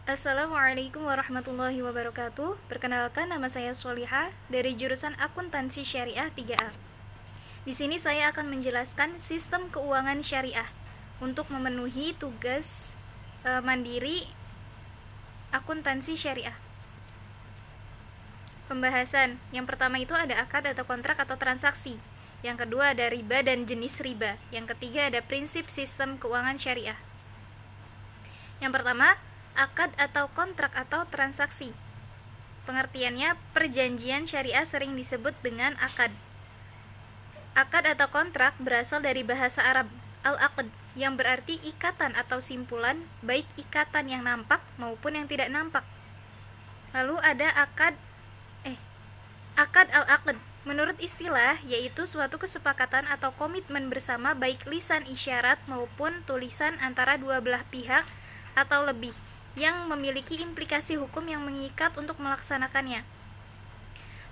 Assalamualaikum warahmatullahi wabarakatuh. Perkenalkan, nama saya Solihah dari jurusan Akuntansi Syariah 3A. Di sini saya akan menjelaskan sistem keuangan syariah untuk memenuhi tugas mandiri akuntansi syariah. Pembahasan yang pertama itu ada akad atau kontrak atau transaksi. Yang kedua ada riba dan jenis riba. Yang ketiga ada prinsip sistem keuangan syariah. Yang pertama, akad atau kontrak atau transaksi. Pengertiannya, perjanjian syariah sering disebut dengan akad. Akad atau kontrak berasal dari bahasa Arab al-aqd, yang berarti ikatan atau simpulan, baik ikatan yang nampak maupun yang tidak nampak. Lalu ada akad al-aqd. Menurut istilah, yaitu suatu kesepakatan atau komitmen bersama baik lisan isyarat maupun tulisan antara dua belah pihak atau lebih, yang memiliki implikasi hukum yang mengikat untuk melaksanakannya.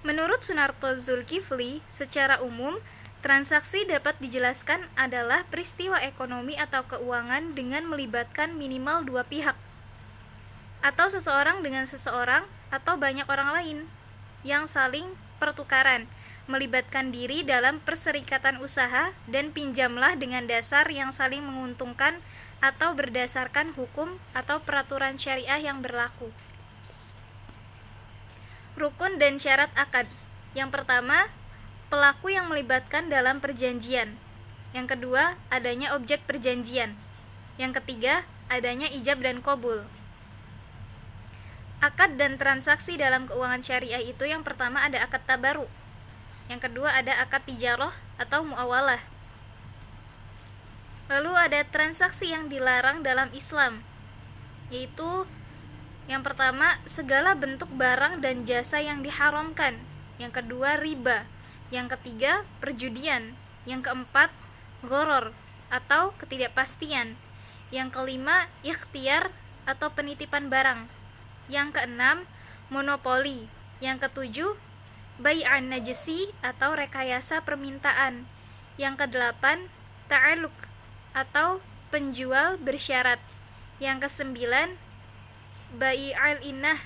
Menurut Sunarto Zulkifli, secara umum, transaksi dapat dijelaskan adalah peristiwa ekonomi atau keuangan dengan melibatkan minimal dua pihak, atau seseorang dengan seseorang atau banyak orang lain, yang saling pertukaran, melibatkan diri dalam perserikatan usaha, dan pinjamlah dengan dasar yang saling menguntungkan atau berdasarkan hukum atau peraturan syariah yang berlaku. Rukun dan syarat akad. Yang pertama, pelaku yang melibatkan dalam perjanjian. Yang kedua, adanya objek perjanjian. Yang ketiga, adanya ijab dan qabul. Akad dan transaksi dalam keuangan syariah itu yang pertama ada akad tabaru. Yang kedua ada akad tijarah atau muawalah. Lalu ada transaksi yang dilarang dalam Islam, yaitu yang pertama segala bentuk barang dan jasa yang diharamkan. Yang kedua riba. Yang ketiga perjudian. Yang keempat gharar atau ketidakpastian. Yang kelima ikhtiar atau penitipan barang. Yang keenam monopoli. Yang ketujuh bai'an najsi atau rekayasa permintaan. Yang kedelapan ta'alluq atau penjual bersyarat. Yang kesembilan bai'al inah.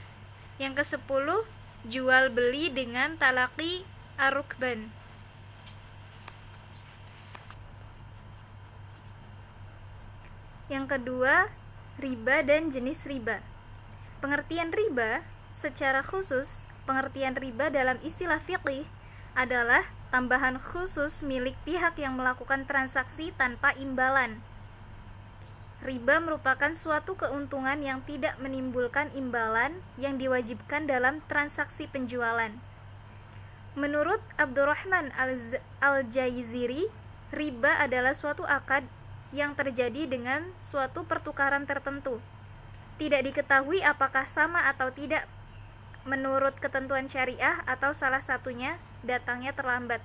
Yang kesepuluh jual beli dengan talaqi ar-rukban. Yang kedua, riba dan jenis riba. Pengertian riba secara khusus, pengertian riba dalam istilah fiqih adalah tambahan khusus milik pihak yang melakukan transaksi tanpa imbalan. Riba merupakan suatu keuntungan yang tidak menimbulkan imbalan yang diwajibkan dalam transaksi penjualan. Menurut Abdurrahman Al-Jaiziri, riba adalah suatu akad yang terjadi dengan suatu pertukaran tertentu. Tidak diketahui apakah sama atau tidak menurut ketentuan syariah atau salah satunya datangnya terlambat.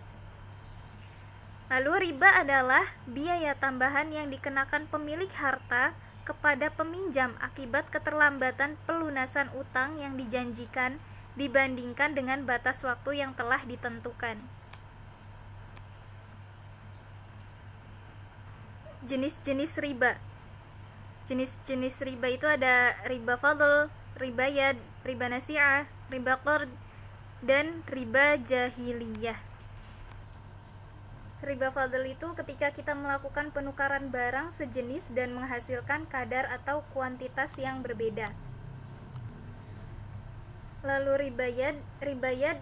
Lalu riba adalah biaya tambahan yang dikenakan pemilik harta kepada peminjam akibat keterlambatan pelunasan utang yang dijanjikan dibandingkan dengan batas waktu yang telah ditentukan. Jenis-jenis riba. Jenis-jenis riba itu ada riba fadl, riba yad, riba nasi'ah, riba qard, dan riba jahiliyah. Riba fadl itu ketika kita melakukan penukaran barang sejenis dan menghasilkan kadar atau kuantitas yang berbeda. Lalu riba yad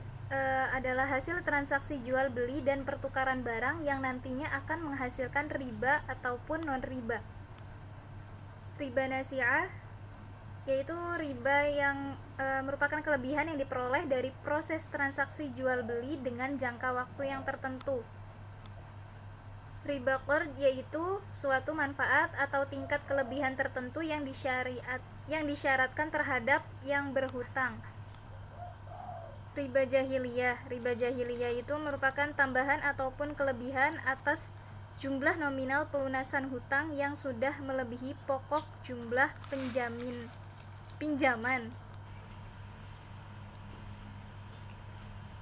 adalah hasil transaksi jual beli dan pertukaran barang yang nantinya akan menghasilkan riba ataupun non riba. Riba nasi'ah yaitu riba yang merupakan kelebihan yang diperoleh dari proses transaksi jual beli dengan jangka waktu yang tertentu. Riba qard yaitu suatu manfaat atau tingkat kelebihan tertentu yang disyaratkan terhadap yang berhutang. Riba jahiliyah itu merupakan tambahan ataupun kelebihan atas jumlah nominal pelunasan hutang yang sudah melebihi pokok jumlah pinjaman.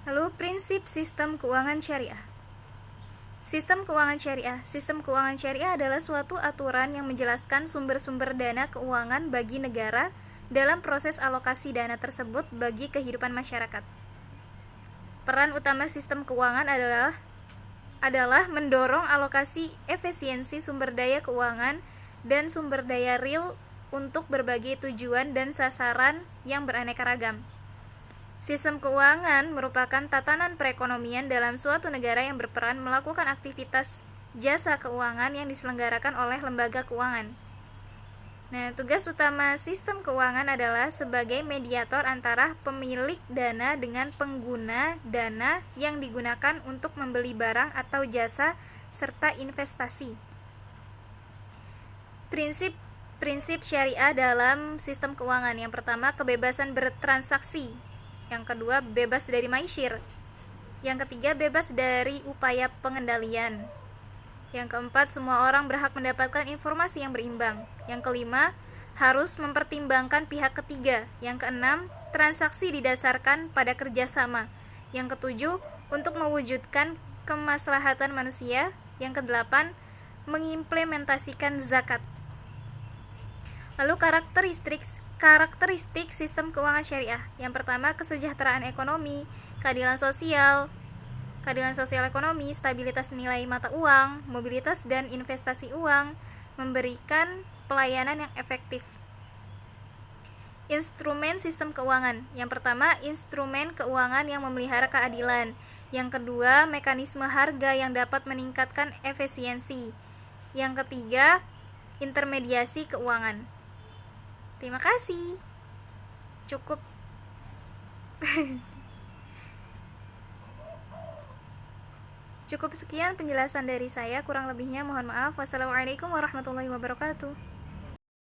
Lalu prinsip sistem keuangan syariah. Sistem keuangan syariah adalah suatu aturan yang menjelaskan sumber-sumber dana keuangan bagi negara dalam proses alokasi dana tersebut bagi kehidupan masyarakat. Peran utama sistem keuangan adalah mendorong alokasi efisiensi sumber daya keuangan dan sumber daya real untuk berbagai tujuan dan sasaran yang beraneka ragam. Sistem keuangan merupakan tatanan perekonomian dalam suatu negara yang berperan melakukan aktivitas jasa keuangan yang diselenggarakan oleh lembaga keuangan. Nah, tugas utama sistem keuangan adalah sebagai mediator antara pemilik dana dengan pengguna dana yang digunakan untuk membeli barang atau jasa serta investasi. Prinsip syariah dalam sistem keuangan. Yang pertama, kebebasan bertransaksi. Yang kedua, bebas dari maisir. Yang ketiga, bebas dari upaya pengendalian. Yang keempat, semua orang berhak mendapatkan informasi yang berimbang. Yang kelima, harus mempertimbangkan pihak ketiga. Yang keenam, transaksi didasarkan pada kerjasama. Yang ketujuh, untuk mewujudkan kemaslahatan manusia. Yang kedelapan, mengimplementasikan zakat. Lalu karakteristik sistem keuangan syariah. Yang pertama, kesejahteraan ekonomi, keadilan sosial ekonomi, stabilitas nilai mata uang, mobilitas dan investasi uang, memberikan pelayanan yang efektif. Instrumen sistem keuangan. Yang pertama, instrumen keuangan yang memelihara keadilan. Yang kedua, mekanisme harga yang dapat meningkatkan efisiensi. Yang ketiga, intermediasi keuangan. Terima kasih. Cukup. Cukup sekian penjelasan dari saya, kurang lebihnya mohon maaf. Wassalamualaikum warahmatullahi wabarakatuh.